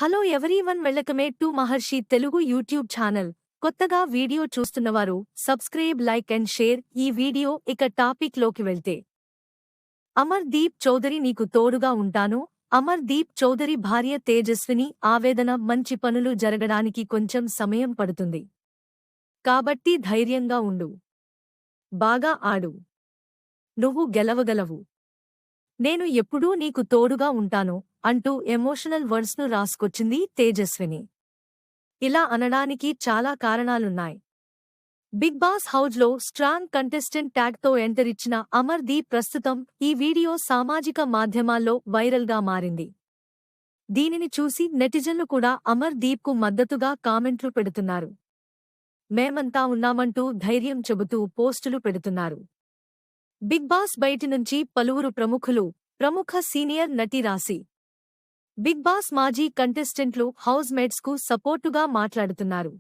Hello everyone, welcome to Maharshi Telugu YouTube channel. కొత్తగా video చూస్తున్నవారు subscribe, like and share. ఈ video ఇక టాపిక్ లోకి వెళ్తే, అమర్ దీప్ చౌదరి నీకు తోడుగా ఉంటాను. అమర్ దీప్ చౌదరి భార్య తేజస్విని ఆవేదన. మంచి పనులు జరగడానికి కొంచెం సమయం పడుతుంది, కాబట్టి ధైర్యంగా ఉండు. బాగా ఆడు. నువ్వు గెలవగలవు. నేను ఎప్పుడూ నీకు తోడుగా ఉంటాను అంటూ ఎమోషనల్ వర్డ్స్ను రాసుకొచ్చింది తేజస్విని. ఇలా అనడానికి చాలా కారణాలున్నాయి. బిగ్ బాస్ హౌజ్లో స్ట్రాంగ్ కంటెస్టెంట్ ట్యాగ్తో ఎంటర్ ఇచ్చిన అమర్ దీప్ ప్రస్తుతం ఈ వీడియో సామాజిక మాధ్యమాల్లో వైరల్గా మారింది. దీనిని చూసి నెటిజన్లు కూడా అమర్ దీప్కు మద్దతుగా కామెంట్లు పెడుతున్నారు. మేమంతా ఉన్నామంటూ ధైర్యం చెబుతూ పోస్టులు పెడుతున్నారు. బిగ్ బాస్ బయటి నుంచి పలువురు ప్రముఖ సీనియర్ నటి రాశి, బిగ్ బాస్ మాజీ కంటెస్టెంట్లు హౌస్ మేట్స్కు సపోర్టుగా మాట్లాడుతున్నారు.